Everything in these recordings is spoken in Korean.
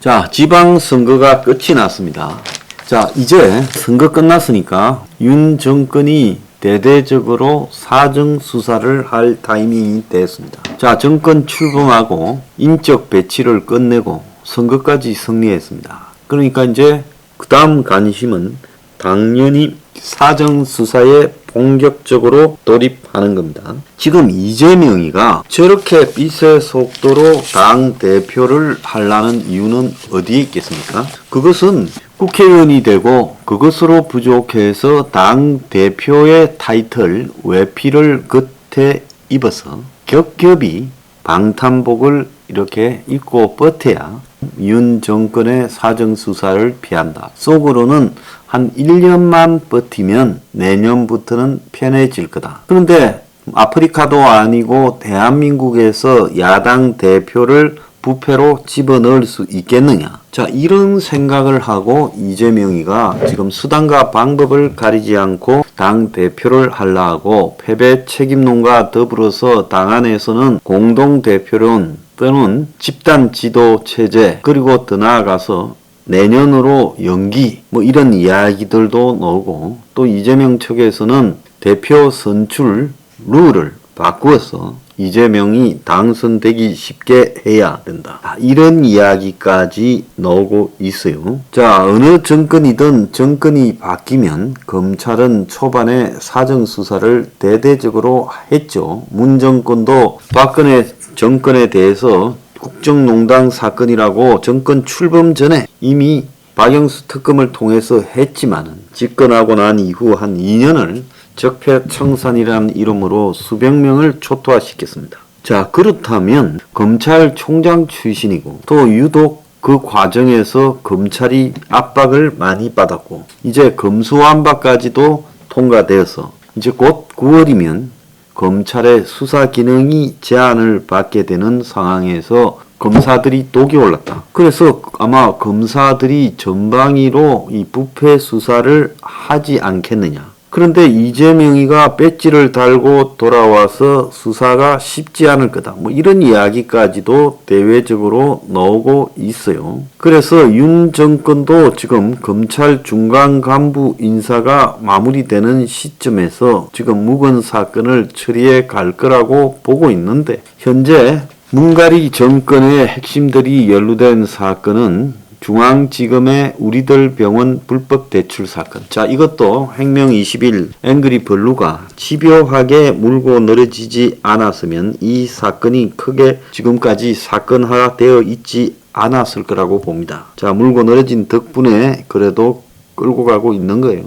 자, 지방선거가 끝이 났습니다. 자, 이제 선거 끝났으니까 윤 정권이 대대적으로 사정수사를 할 타이밍이 됐습니다. 자, 정권 출범하고 인적 배치를 끝내고 선거까지 승리했습니다. 그러니까 이제 그 다음 관심은 당연히 사정수사에 본격적으로 돌입하는 겁니다. 지금 이재명이가 저렇게 빛의 속도로 당 대표를 하려는 이유는 어디에 있겠습니까? 그것은 국회의원이 되고 그것으로 부족해서 당 대표의 타이틀 외피를 겉에 입어서 겹겹이 방탄복을 이렇게 입고 버텨야 윤 정권의 사정수사를 피한다. 속으로는 한 1년만 버티면 내년부터는 편해질 거다. 그런데 아프리카도 아니고 대한민국에서 야당 대표를 부패로 집어넣을 수 있겠느냐. 자, 이런 생각을 하고 이재명이가 지금 수단과 방법을 가리지 않고 당 대표를 하려 하고 패배 책임론과 더불어서 당 안에서는 공동대표론 또는 집단 지도 체제 그리고 더 나아가서 내년으로 연기 이런 이야기들도 나오고 또 이재명 측에서는 대표 선출 룰을 바꾸어서 이재명이 당선되기 쉽게 해야 된다. 이런 이야기까지 나오고 있어요. 자, 어느 정권이든 정권이 바뀌면 검찰은 초반에 사정수사를 대대적으로 했죠. 문 정권도 박근혜 정권에 대해서 국정농단 사건이라고 정권 출범 전에 이미 박영수 특검을 통해서 했지만은 집권하고 난 이후 한 2년을 적폐청산이라는 이름으로 수백 명을 초토화시켰습니다. 자, 그렇다면 검찰총장 출신이고 또 유독 그 과정에서 검찰이 압박을 많이 받았고 이제 검수완박까지도 통과되어서 이제 곧 9월이면 검찰의 수사 기능이 제한을 받게 되는 상황에서 검사들이 독이 올랐다. 그래서 아마 검사들이 전방위로 이 부패 수사를 하지 않겠느냐. 그런데 이재명이가 배지를 달고 돌아와서 수사가 쉽지 않을 거다. 이런 이야기까지도 대외적으로 나오고 있어요. 그래서 윤 정권도 지금 검찰 중간 간부 인사가 마무리되는 시점에서 지금 묵은 사건을 처리해 갈 거라고 보고 있는데 현재 문가리 정권의 핵심들이 연루된 사건은 중앙지검의 우리들 병원 불법 대출 사건. 자, 이것도 행명 20일 앵그리 블루가 집요하게 물고 늘어지지 않았으면 이 사건이 크게 지금까지 사건화되어 있지 않았을 거라고 봅니다. 자, 물고 늘어진 덕분에 그래도 끌고 가고 있는 거예요.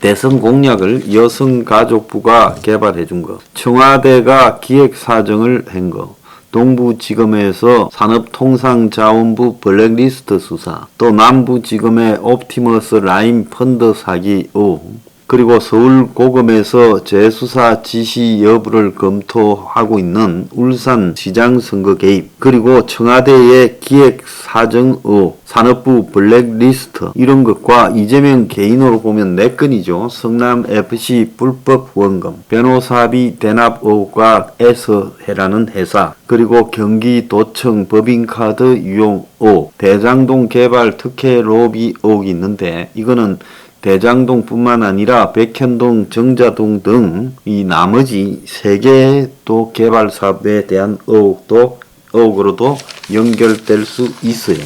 대선 공약을 여성가족부가 개발해 준 거. 청와대가 기획사정을 한 거. 동부지검에서 산업통상자원부 블랙리스트 수사, 또 남부지검의 옵티머스 라인 펀드 사기 의혹, 그리고 서울고검에서 재수사 지시 여부를 검토하고 있는 울산시장 선거 개입, 그리고 청와대의 기획사정 의혹, 산업부 블랙리스트 이런 것과 이재명 개인으로 보면 4건이죠. 성남FC 불법 후원금, 변호사비 대납 의혹과 에서해라는 회사, 그리고 경기도청 법인카드 유용 의혹, 대장동 개발 특혜 로비 의혹이 있는데 이거는 대장동뿐만 아니라 백현동, 정자동 등 이 나머지 3개의 또 개발 사업에 대한 의혹으로도 연결될 수 있어요.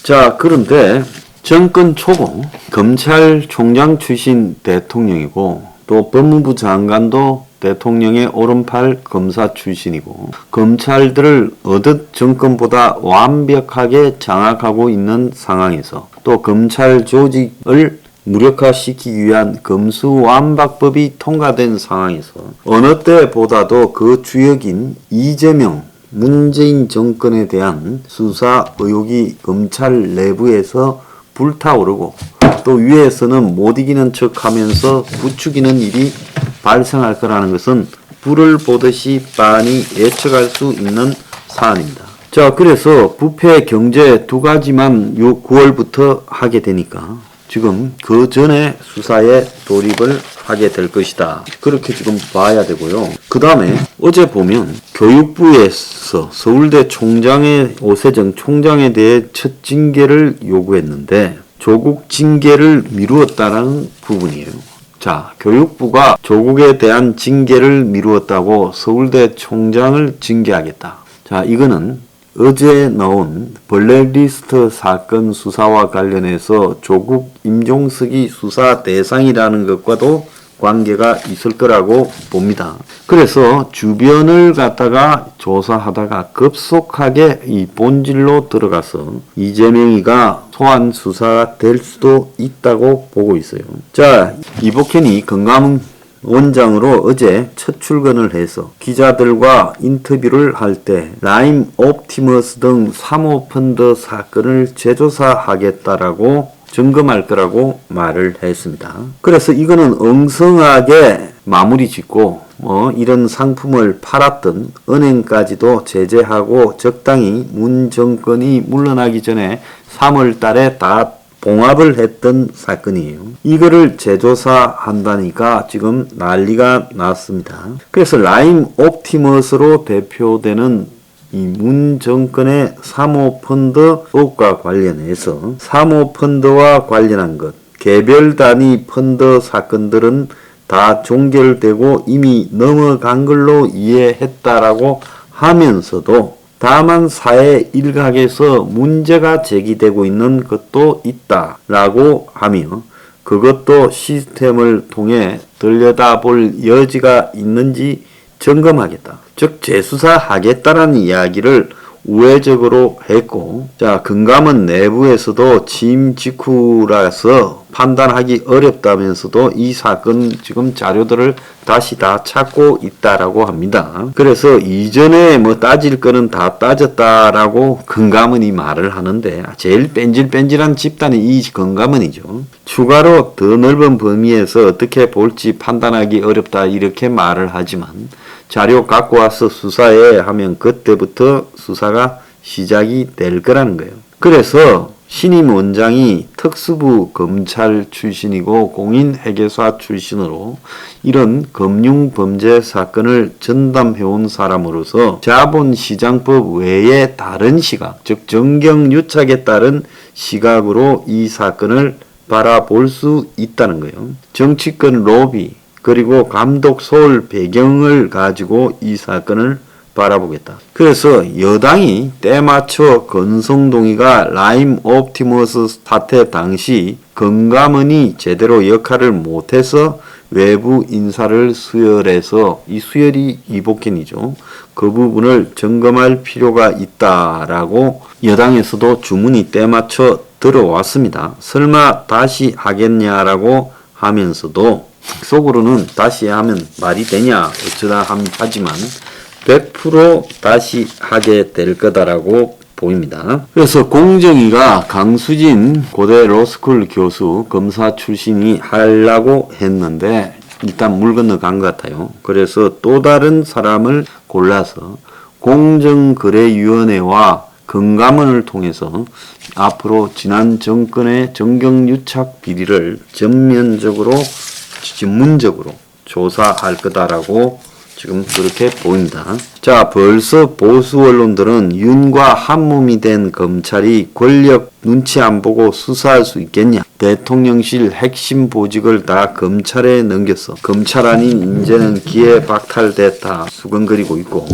자, 그런데 정권 초고 검찰총장 출신 대통령이고 또 법무부 장관도 대통령의 오른팔 검사 출신이고 검찰들을 어듯 정권보다 완벽하게 장악하고 있는 상황에서 또 검찰 조직을 무력화시키기 위한 검수완박법이 통과된 상황에서 어느 때보다도 그 주역인 이재명, 문재인 정권에 대한 수사 의혹이 검찰 내부에서 불타오르고 또 위에서는 못 이기는 척하면서 부추기는 일이 발생할 거라는 것은 불을 보듯이 빤히 예측할 수 있는 사안입니다. 자, 그래서 부패 경제 2가지만 요 9월부터 하게 되니까 지금 그 전에 수사에 돌입을 하게 될 것이다. 그렇게 지금 봐야 되고요. 그 다음에 어제 보면 교육부에서 서울대 총장의 오세정 총장에 대해 첫 징계를 요구했는데 조국 징계를 미루었다는 부분이에요. 자, 교육부가 조국에 대한 징계를 미루었다고 서울대 총장을 징계하겠다. 자, 이거는 어제 나온 블랙리스트 사건 수사와 관련해서 조국 임종석이 수사 대상이라는 것과도 관계가 있을 거라고 봅니다. 그래서 주변을 갖다가 조사하다가 급속하게 이 본질로 들어가서 이재명이가 소환 수사가 될 수도 있다고 보고 있어요. 자, 이복현이 금감원 원장으로 어제 첫 출근을 해서 기자들과 인터뷰를 할 때 라임 옵티머스 등 사모펀드 사건을 재조사하겠다라고 점검할 거라고 말을 했습니다. 그래서 이거는 엉성하게 마무리 짓고 이런 상품을 팔았던 은행까지도 제재하고 적당히 문 정권이 물러나기 전에 3월 달에 다 봉합을 했던 사건이에요. 이거를 재조사한다니까 지금 난리가 났습니다. 그래서 라임 옵티머스로 대표되는 이 문 정권의 사모펀드 의혹과 관련해서 사모펀드와 관련한 것, 개별 단위 펀드 사건들은 다 종결되고 이미 넘어간 걸로 이해했다라고 하면서도 다만 사회 일각에서 문제가 제기되고 있는 것도 있다라고 하며 그것도 시스템을 통해 들여다볼 여지가 있는지 점검하겠다. 즉 재수사하겠다라는 이야기를 우회적으로 했고, 자, 금감원 내부에서도 취임 직후라서 판단하기 어렵다면서도 이 사건 지금 자료들을 다시 다 찾고 있다라고 합니다. 그래서 이전에 따질 거는 다 따졌다라고 금감원이 말을 하는데 제일 뺀질뺀질한 집단이 이 금감원이죠. 추가로 더 넓은 범위에서 어떻게 볼지 판단하기 어렵다 이렇게 말을 하지만 자료 갖고 와서 수사해 하면 그때부터 수사가 시작이 될 거라는 거예요. 그래서 신임 원장이 특수부 검찰 출신이고 공인회계사 출신으로 이런 금융범죄 사건을 전담해온 사람으로서 자본시장법 외에 다른 시각, 즉 정경유착에 따른 시각으로 이 사건을 바라볼 수 있다는 거예요. 정치권 로비 그리고 감독 소홀 배경을 가지고 이 사건을 바라보겠다. 그래서 여당이 때맞춰 건성동의가 라임 옵티머스 사태 당시 금감원이 제대로 역할을 못해서 외부 인사를 수혈해서 이 수혈이 이복현이죠. 그 부분을 점검할 필요가 있다라고 여당에서도 주문이 때맞춰 들어왔습니다. 설마 다시 하겠냐라고 하면서도 속으로는 다시 하면 말이 되냐 어쩌다 하지만 100% 다시 하게 될 거다라고 보입니다. 그래서 공정위가 강수진 고대 로스쿨 교수 검사 출신이 하려고 했는데 일단 물 건너간 것 같아요. 그래서 또 다른 사람을 골라서 공정거래위원회와 금감원을 통해서 앞으로 지난 정권의 정경유착 비리를 전면적으로 전문적으로 조사할 거다라고 지금 그렇게 보입니다. 자, 벌써 보수 언론들은 윤과 한몸이 된 검찰이 권력 눈치 안 보고 수사할 수 있겠냐? 대통령실 핵심 보직을 다 검찰에 넘겼어. 검찰 아닌 이제는 기회 박탈됐다 수근거리고 있고,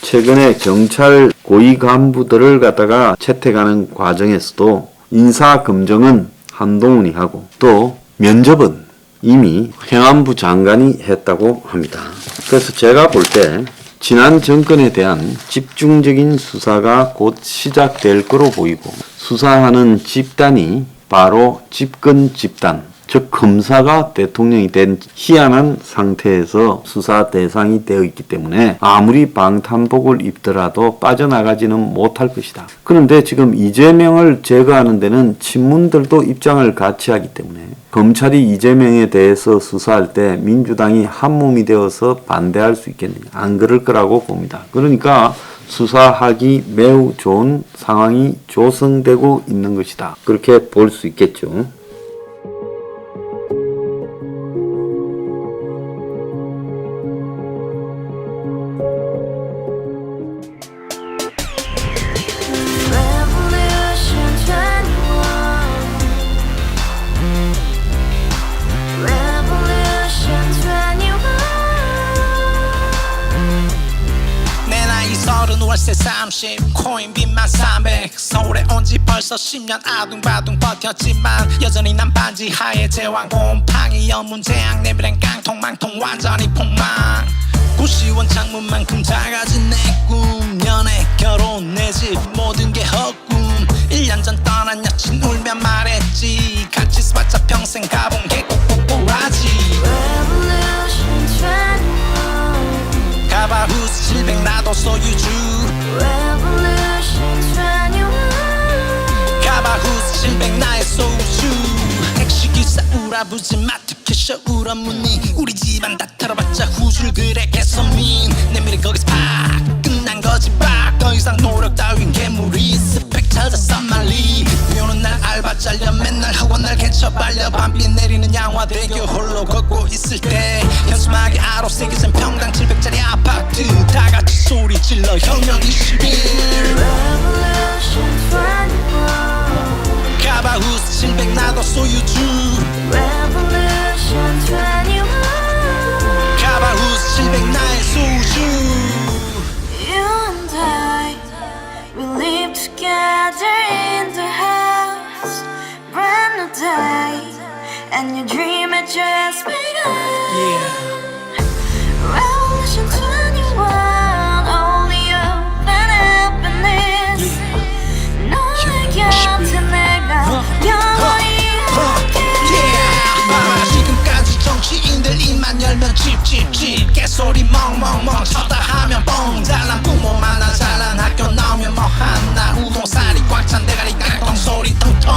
최근에 경찰 고위 간부들을 갖다가 채택하는 과정에서도 인사 검증은 한동훈이 하고 또 면접은 이미 행안부 장관이 했다고 합니다. 그래서 제가 볼 때 지난 정권에 대한 집중적인 수사가 곧 시작될 거로 보이고 수사하는 집단이 바로 집권 집단, 즉 검사가 대통령이 된 희한한 상태에서 수사 대상이 되어 있기 때문에 아무리 방탄복을 입더라도 빠져나가지는 못할 것이다. 그런데 지금 이재명을 제거하는 데는 친문들도 입장을 같이 하기 때문에 검찰이 이재명에 대해서 수사할 때 민주당이 한몸이 되어서 반대할 수 있겠느냐? 안 그럴 거라고 봅니다. 그러니까 수사하기 매우 좋은 상황이 조성되고 있는 것이다. 그렇게 볼 수 있겠죠. 30 코인 빚만 300 서울에 온 지 벌써 10년 아둥바둥 버텼지만 여전히 난 반지 하에 제왕 곰팡이 연문제약 내비랑 깡통망통 완전히 폭망 고시원 창문만큼 작아진 내 꿈 연애 결혼 내 집 모든 게 헛꿈 1년 전 떠난 여친 울며 말했지 같이 써봤자 평생 가본 게 꼭꼭꼭하지 Revolution 21 가바후스 700 나도 소유주 Revolution 21 가바후스 700 나의 소유주 택시기사 우라부지 마트 캐셔 울어무니 우리 집안 다 털어봤자 후줄 그래 개선민 내 미래 거기서 팍 끝난 거지 팍더 이상 노력 따윈 괴물이 스펙 찾아서 말리 비오는 날 알바 잘려 맨날 학원 날 개쳐 발려 밤비 내리는 양화대교 홀로 걷고 있을 때 현수막에 아로 새겨진 평당 700짜리 아파트 다 같이 소리 질러 혁명 21 Revolution 21 가바후스 700 나도 소유주 Revolution 21 가바후스 700 나의 소유주 You and I, we live together in the house. Brand new day, and your dream had just begun. Yeah. Revolution 21, only hope and happiness. 너의 곁에 내가 영원히 Yeah. 지금까지 정치인들 입만 열면 찝찝찝 개소리 멍멍멍 쳤다 하면 뻥 잘난 부모 만나 잘난 학교 나오면 뭐 하나 우동살이 꽉 찬 대가리 깡통 소리 통통